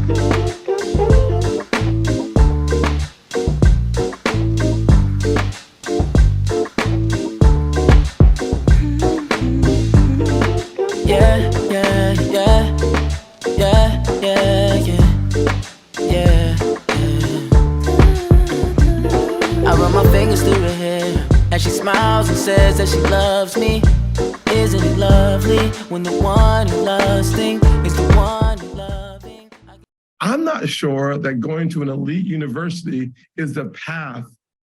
Yeah, yeah, yeah, yeah, yeah, yeah, yeah, yeah. I run my fingers through her hair as she smiles and says that she loves me. Isn't it lovely when the one who loves things is the one who loving? I'm not sure that going to an elite university is the path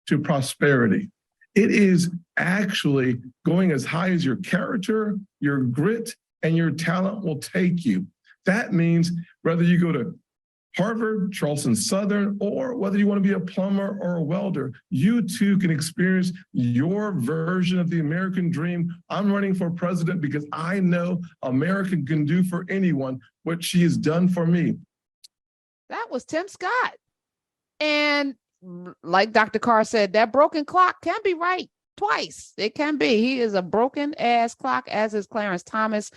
to prosperity. It is actually going as high as your character, your grit, and your talent will take you. That means whether you go to Harvard, Charleston Southern, or whether you want to be a plumber or a welder, you too can experience your version of the American dream. I'm running for president because I know America can do for anyone what she has done for me. That was Tim Scott. And like Dr. Carr said, that broken clock can be right twice. It can be. He is a broken ass clock, as is Clarence Thomas.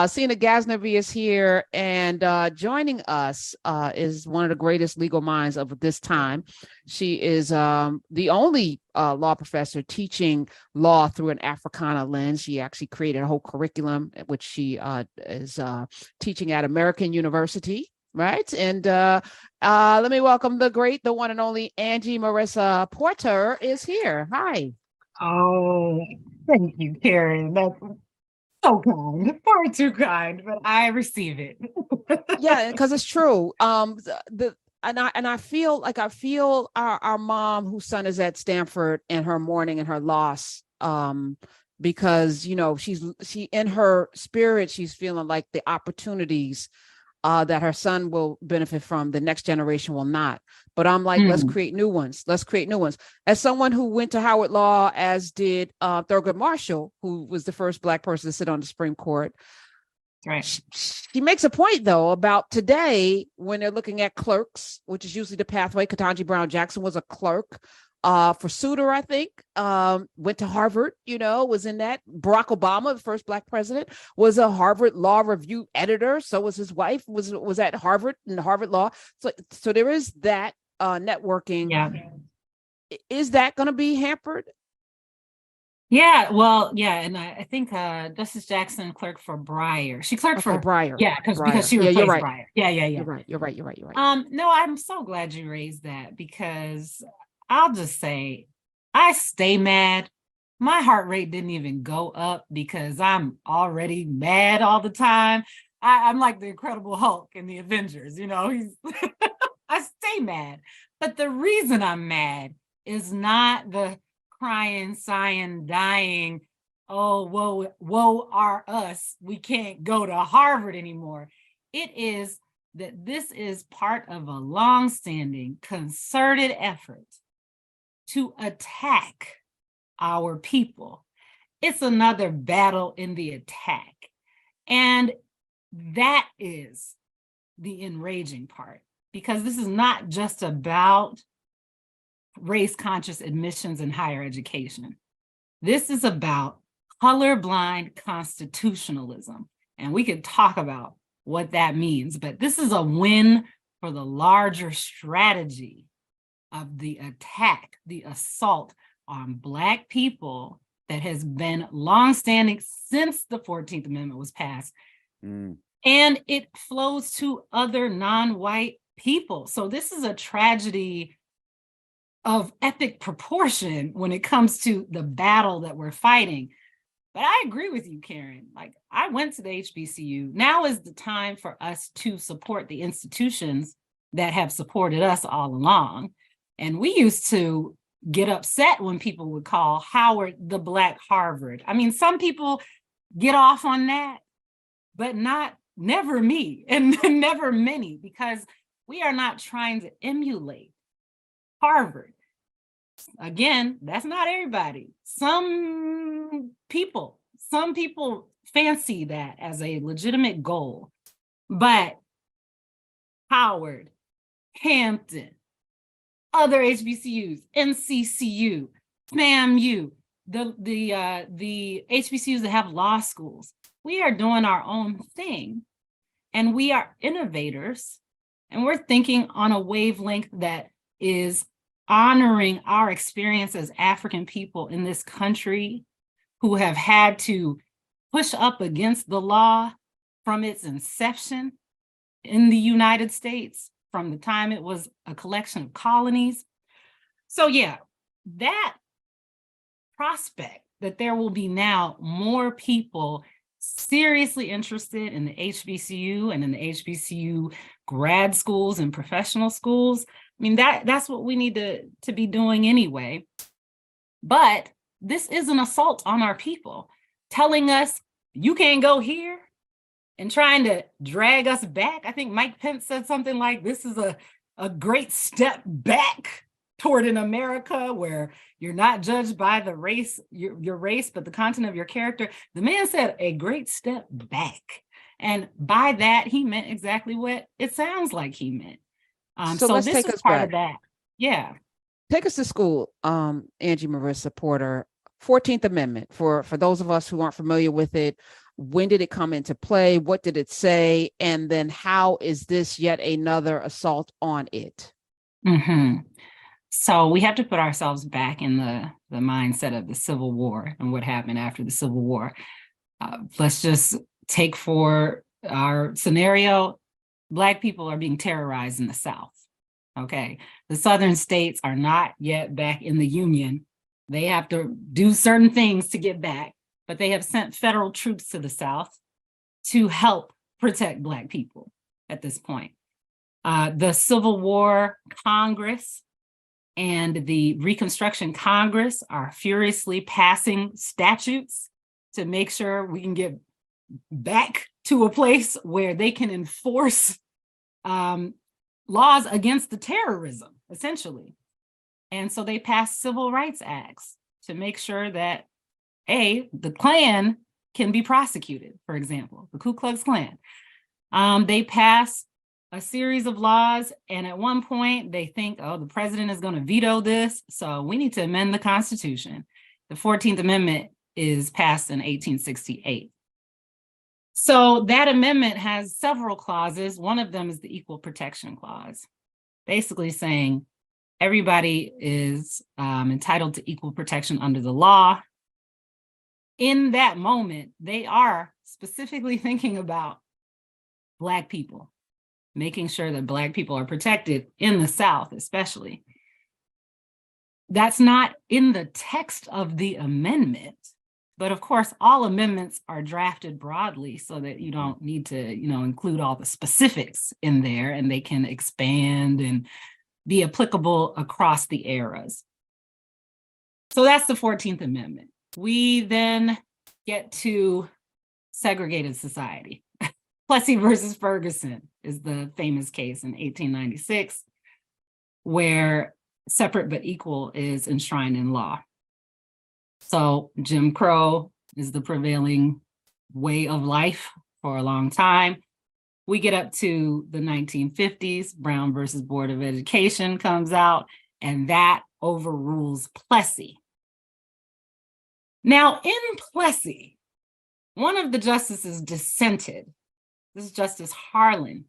Sina Ghaznavi is here, and joining us is one of the greatest legal minds of this time. She is the only law professor teaching law through an Africana lens. She actually created a whole curriculum, which she is teaching at American University. Right. And let me welcome the great, the one and only Angie Marissa Porter is here. Hi. Oh, thank you, Karen. That's so kind, far too kind, but I receive it. Yeah, because it's true. And I feel like our mom, whose son is at Stanford, and her mourning and her loss. Because she in her spirit, she's feeling like the opportunities that her son will benefit from, the next generation will not. But I'm like, let's create new ones. Let's create new ones. As someone who went to Howard Law, as did Thurgood Marshall, who was the first Black person to sit on the Supreme Court. Right. She makes a point, though, about today when they're looking at clerks, which is usually the pathway. Ketanji Brown Jackson was a clerk for Souter, I think, went to Harvard, was in that. Barack Obama, the first Black president, was a Harvard Law Review editor. So was his wife, was at Harvard in Harvard Law. So there is that networking. Yeah. Is that going to be hampered? Yeah, well, yeah, and I think Justice Jackson clerked for Breyer. She clerked for Breyer. Yeah, because she replaced Breyer. Yeah. You're right. No, I'm so glad you raised that, because I'll just say, I stay mad. My heart rate didn't even go up because I'm already mad all the time. I'm like the Incredible Hulk in the Avengers, I stay mad. But the reason I'm mad is not the crying, sighing, dying, oh, woe are us, we can't go to Harvard anymore. It is that this is part of a long-standing concerted effort to attack our people. It's another battle in the attack. And that is the enraging part, because this is not just about race-conscious admissions in higher education. This is about colorblind constitutionalism. And we could talk about what that means, but this is a win for the larger strategy of the attack, the assault on Black people that has been longstanding since the 14th Amendment was passed. And it flows to other non-white people. So this is a tragedy of epic proportion when it comes to the battle that we're fighting. But I agree with you, Karen. Like, I went to the HBCU. Now is the time for us to support the institutions that have supported us all along. And we used to get upset when people would call Howard the Black Harvard. I mean, some people get off on that, but never me and never many, because we are not trying to emulate Harvard. Again, that's not everybody. Some people fancy that as a legitimate goal, but Howard, Hampton, other HBCUs, NCCU, FAMU, the HBCUs that have law schools, we are doing our own thing, and we are innovators And we're thinking on a wavelength that is honoring our experience as African people in this country who have had to push up against the law from its inception in the United States, from the time it was a collection of colonies. So yeah, that prospect that there will be now more people seriously interested in the HBCU and in the HBCU grad schools and professional schools. I mean, that's what we need to be doing anyway. But this is an assault on our people, telling us you can't go here and trying to drag us back. I think Mike Pence said something like, this is a great step back toward an America where you're not judged by the race, your race, but the content of your character. The man said a great step back. And by that, he meant exactly what it sounds like he meant. So let's this take is us part back. of that. Yeah. Take us to school, Angie Marissa Porter. 14th Amendment, for those of us who aren't familiar with it, when did it come into play? What did it say? And then how is this yet another assault on it? Mm-hmm. So we have to put ourselves back in the mindset of the Civil War and what happened after the Civil War. Let's just take for our scenario, Black people are being terrorized in the South. Okay, the Southern states are not yet back in the Union. They have to do certain things to get back, but they have sent federal troops to the South to help protect Black people at this point. The Civil War Congress and the Reconstruction Congress are furiously passing statutes to make sure we can get back to a place where they can enforce laws against the terrorism, essentially. And so they passed civil rights acts to make sure that, the Klan can be prosecuted, for example, the Ku Klux Klan. They passed a series of laws, and at one point they think, the president is going to veto this, so we need to amend the Constitution. The 14th Amendment is passed in 1868. So that amendment has several clauses. One of them is the Equal Protection Clause, basically saying everybody is entitled to equal protection under the law. In that moment, they are specifically thinking about Black people, making sure that Black people are protected in the South, especially. That's not in the text of the amendment, but of course, all amendments are drafted broadly so that you don't need to, include all the specifics in there, and they can expand and be applicable across the eras. So that's the 14th Amendment. We then get to segregated society. Plessy versus Ferguson is the famous case in 1896, where separate but equal is enshrined in law. So Jim Crow is the prevailing way of life for a long time. We get up to the 1950s, Brown versus Board of Education comes out, and that overrules Plessy. Now, in Plessy, one of the justices dissented. This is Justice Harlan.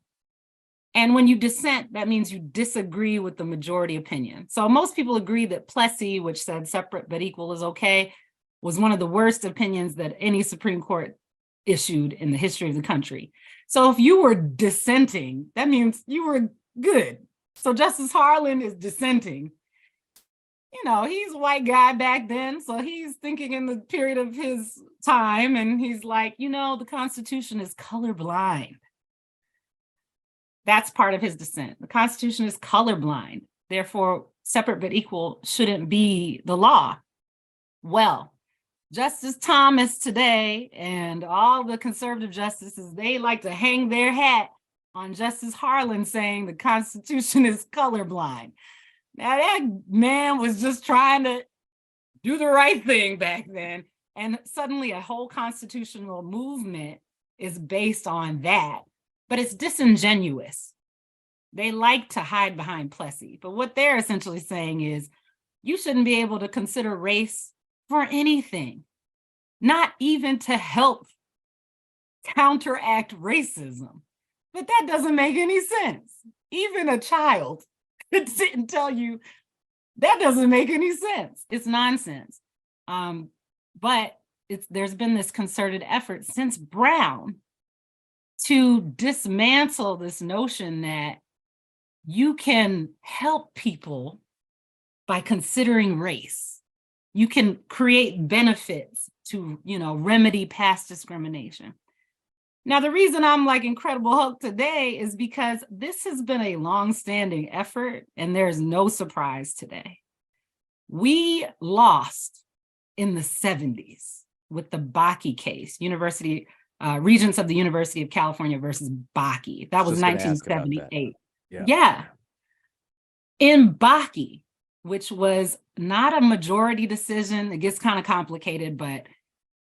And when you dissent, that means you disagree with the majority opinion. So most people agree that Plessy, which said separate but equal is okay, was one of the worst opinions that any Supreme Court issued in the history of the country. So if you were dissenting, that means you were good. So Justice Harlan is dissenting. He's a white guy back then, so he's thinking in the period of his time, and he's like, the Constitution is colorblind. That's part of his dissent. The Constitution is colorblind. Therefore, separate but equal shouldn't be the law. Well, Justice Thomas today and all the conservative justices, they like to hang their hat on Justice Harlan saying the Constitution is colorblind. Now, that man was just trying to do the right thing back then. And suddenly a whole constitutional movement is based on that. But it's disingenuous. They like to hide behind Plessy. But what they're essentially saying is you shouldn't be able to consider race for anything, not even to help counteract racism. But that doesn't make any sense. even a child could sit and tell you that doesn't make any sense. It's nonsense. But there's been this concerted effort since Brown to dismantle this notion that you can help people by considering race. You can create benefits to, remedy past discrimination. Now, the reason I'm like Incredible Hulk today is because this has been a long-standing effort, and there's no surprise today. We lost in the 70s with the Bakke case, Regents of the University of California versus Bakke. That was 1978. Yeah. In Bakke, which was not a majority decision, it gets kind of complicated, but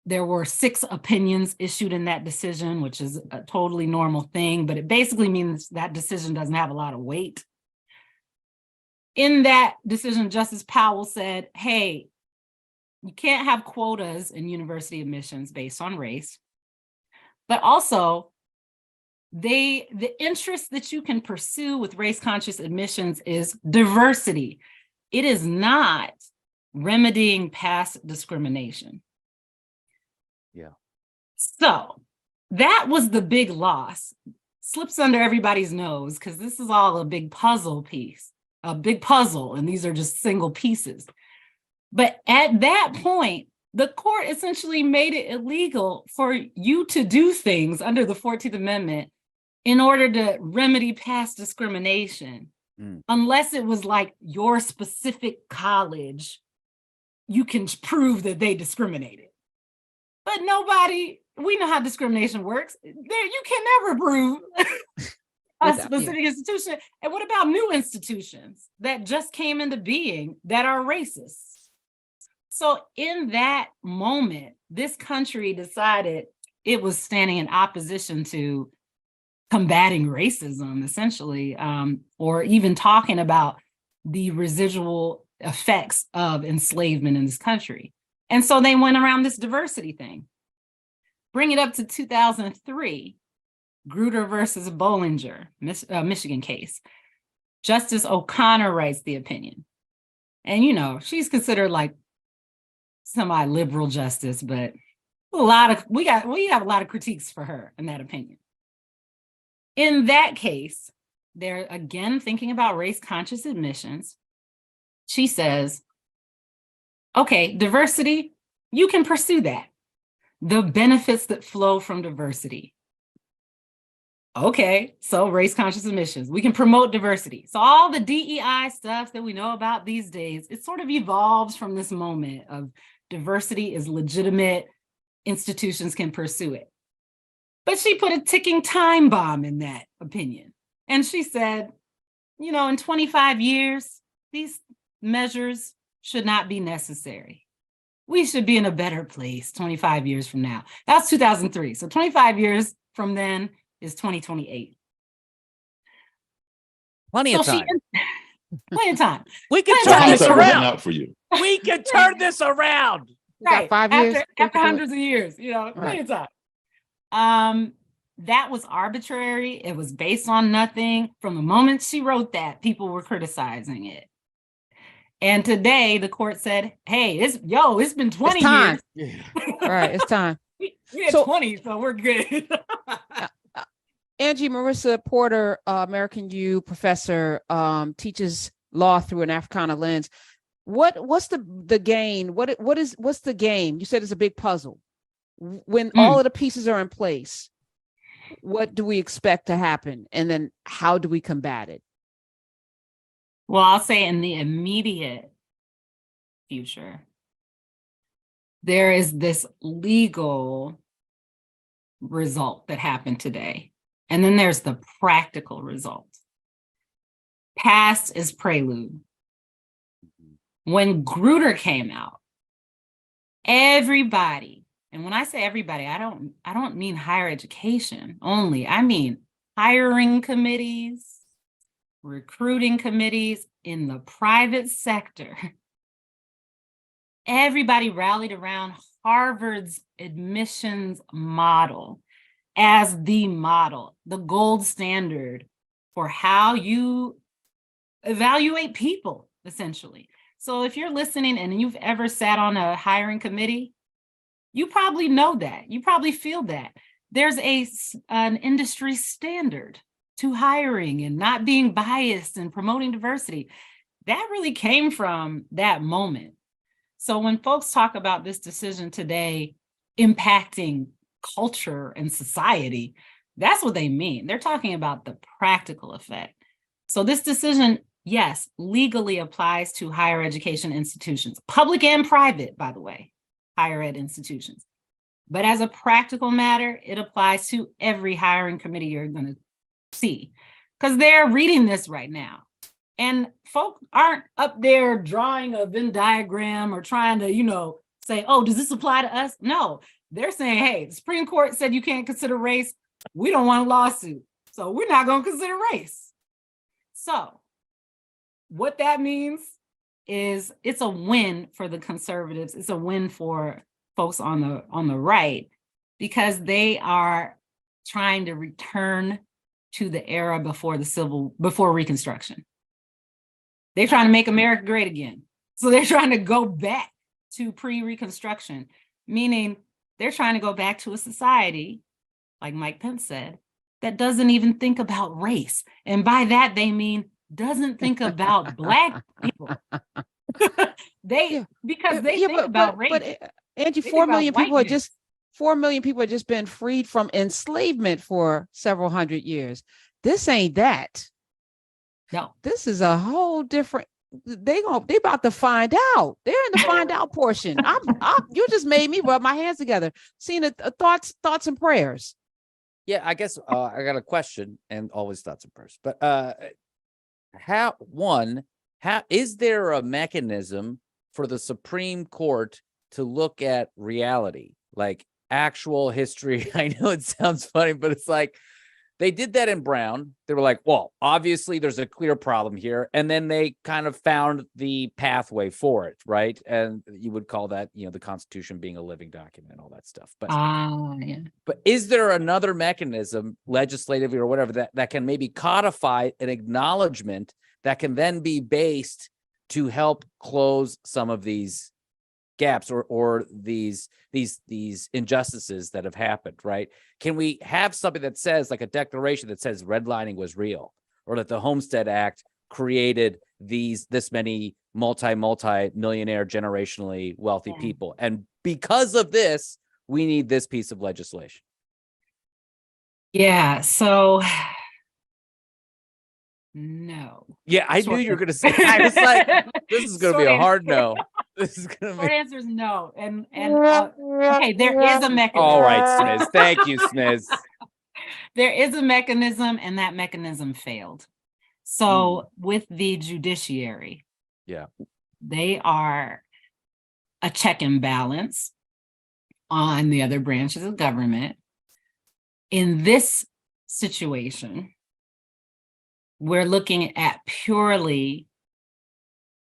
there were 6 opinions issued in that decision, which is a totally normal thing, but it basically means that decision doesn't have a lot of weight. In that decision, Justice Powell said, hey, you can't have quotas in university admissions based on race, but also the interest that you can pursue with race-conscious admissions is diversity. It is not remedying past discrimination. Yeah. So that was the big loss. Slips under everybody's nose because this is all a big puzzle piece, a big puzzle, and these are just single pieces. But at that point, the court essentially made it illegal for you to do things under the 14th Amendment in order to remedy past discrimination, unless it was like your specific college, you can prove that they discriminated. But we know how discrimination works. You can never prove a specific institution. And what about new institutions that just came into being that are racist? So in that moment, this country decided it was standing in opposition to combating racism, essentially, or even talking about the residual effects of enslavement in this country. And so they went around this diversity thing. Bring it up to 2003, Grutter versus Bollinger, Michigan case. Justice O'Connor writes the opinion. And, she's considered like semi-liberal justice, but we have a lot of critiques for her in that opinion. In that case, they're again thinking about race-conscious admissions. She says, okay, diversity, you can pursue that. The benefits that flow from diversity. Okay, so race-conscious admissions, we can promote diversity. So all the DEI stuff that we know about these days, it sort of evolves from this moment of diversity is legitimate, institutions can pursue it. But she put a ticking time bomb in that opinion. And she said, in 25 years, these measures should not be necessary. We should be in a better place 25 years from now. That's 2003. So 25 years from then is 2028. Plenty of time. Plenty of time. We can turn this around. Out for you. We can turn this around. Got 5 years. After hundreds of years, plenty of time. That was arbitrary. It was based on nothing. From the moment she wrote that, people were criticizing it. And today the court said, hey, it's been 20 years. Right, it's time. we had 20, so we're good. Angie Marissa Porter, American U professor, teaches law through an Africana lens. What's the gain? What's the game? You said it's a big puzzle. When all of the pieces are in place, what do we expect to happen? And then how do we combat it? Well, I'll say in the immediate future, there is this legal result that happened today. And then there's the practical result. Past is prelude. When Grutter came out, everybody, and when I say everybody, I don't mean higher education only. I mean hiring committees, recruiting committees in the private sector. Everybody rallied around Harvard's admissions model as the model, the gold standard for how you evaluate people, essentially. So if you're listening and you've ever sat on a hiring committee, you probably know that. You probably feel that. There's an industry standard to hiring and not being biased and promoting diversity. That really came from that moment. So when folks talk about this decision today impacting culture and society, that's what they mean. They're talking about the practical effect. So this decision, yes, legally applies to higher education institutions, public and private, by the way, higher ed institutions. But as a practical matter, it applies to every hiring committee you're going to see, because they're reading this right now. And folk aren't up there drawing a Venn diagram or trying to, say, oh, does this apply to us? No, they're saying, hey, the Supreme Court said you can't consider race. We don't want a lawsuit, so we're not going to consider race. So what that means is it's a win for the conservatives. It's a win for folks on the right, because they are trying to return to the era before Reconstruction. They're trying to make America great again. So they're trying to go back to pre-Reconstruction, meaning they're trying to go back to a society, like Mike Pence said, that doesn't even think about race. And by that, they mean doesn't think about Black people. Because they think about race. But Angie, 4 million people have just been freed from enslavement for several hundred years. This ain't that. No, this is a whole different. They about to find out. They're in the find out portion. You just made me rub my hands together. Seeing thoughts and prayers. Yeah, I guess I got a question, and always thoughts and prayers. But how is there a mechanism for the Supreme Court to look at reality, like actual history? I know it sounds funny, but it's like they did that in Brown. They were like, well, obviously there's a clear problem here. And then they kind of found the pathway for it, right? And you would call that, the Constitution being a living document and all that stuff. But yeah. But is there another mechanism, legislatively or whatever, that can maybe codify an acknowledgement that can then be based to help close some of these gaps or these injustices that have happened, right? Can we have something that says, like a declaration that says redlining was real, or that the Homestead Act created this many multi-millionaire generationally wealthy people, and because of this we need this piece of legislation? Yeah, so no. Yeah, I knew you were going to say. I was like, this is going to be a hard no. This is going to be. Short answer is no. And okay, there is a mechanism. All right, Smiz. Thank you, Smiz. There is a mechanism, and that mechanism failed. So with the judiciary, they are a check and balance on the other branches of government. In this situation, we're looking at purely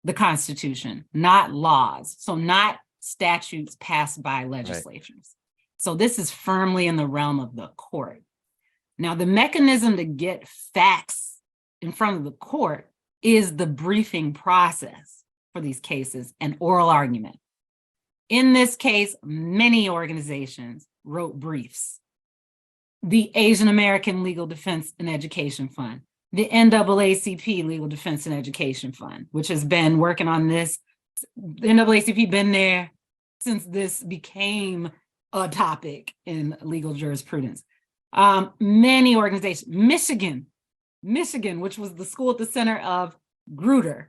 the Constitution, not laws. So not statutes passed by legislatures. Right. So this is firmly in the realm of the court. Now, the mechanism to get facts in front of the court is the briefing process for these cases and oral argument. In this case, many organizations wrote briefs. The Asian American Legal Defense and Education Fund, the NAACP Legal Defense and Education Fund, which has been working on this. The NAACP been there since this became a topic in legal jurisprudence. Many organizations, Michigan, which was the school at the center of Grutter.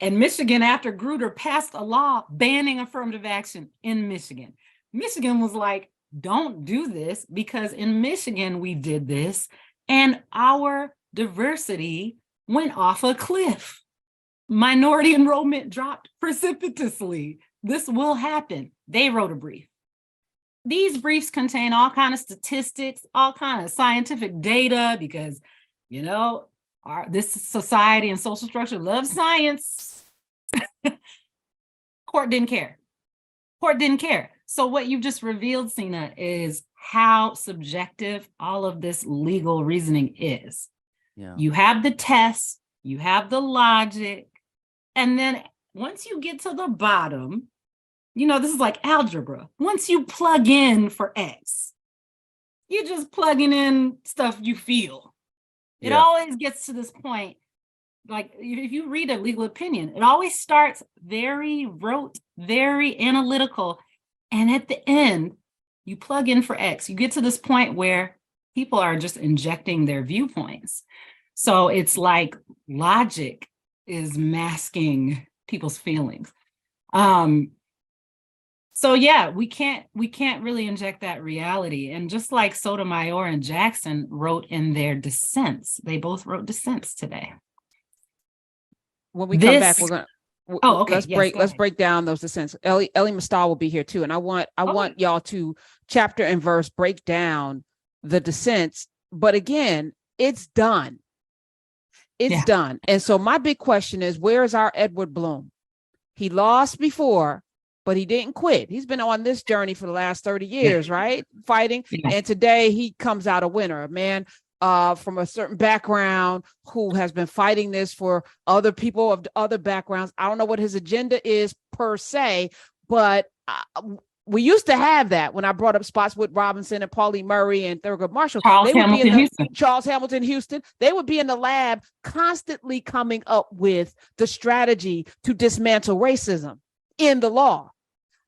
And Michigan, after Grutter, passed a law banning affirmative action in Michigan. Michigan was like, don't do this, because in Michigan we did this and our diversity went off a cliff. Minority enrollment dropped precipitously. This will happen. They wrote a brief. These briefs contain all kinds of statistics, all kinds of scientific data, because, this society and social structure loves science. Court didn't care. So what you've just revealed, Sina, is how subjective all of this legal reasoning is. Yeah. You have the test, you have the logic, and then once you get to the bottom, this is like algebra. Once you plug in for X, you're just plugging in stuff you feel. It always gets to this point. Like if you read a legal opinion, it always starts very rote, very analytical. And at the end, you plug in for X. You get to this point where people are just injecting their viewpoints. So it's like logic is masking people's feelings. So yeah, we can't really inject that reality. And just like Sotomayor and Jackson wrote in their dissents, they both wrote dissents today. When we come back, we're gonna okay. Let's break down those dissents. Elie Mystal will be here too, and I want y'all to chapter and verse break down the dissents. But again, it's done. It's done. And so my big question is, where is our Edward Bloom? He lost before, but he didn't quit. He's been on this journey for the last 30 years, right? Fighting. Yeah. And today he comes out a winner, a man from a certain background who has been fighting this for other people of other backgrounds. I don't know what his agenda is per se, but we used to have that when I brought up Spotswood Robinson and Paulie Murray and Thurgood Marshall. Charles Hamilton Houston. They would be in the lab constantly coming up with the strategy to dismantle racism in the law.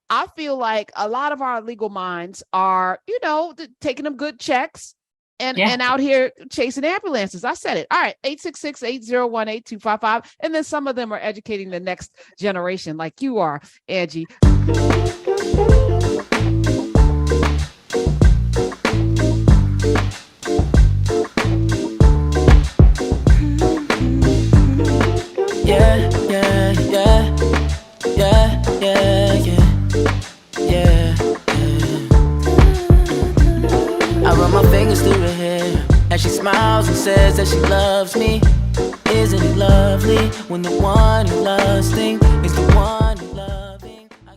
I feel like a lot of our legal minds are, taking them good checks and out here chasing ambulances. I said it. All right, 866-801-8255. And then some of them are educating the next generation like you are, Angie. I run my fingers through her hair as she smiles and says that she loves me. Isn't it lovely when the one you love thinks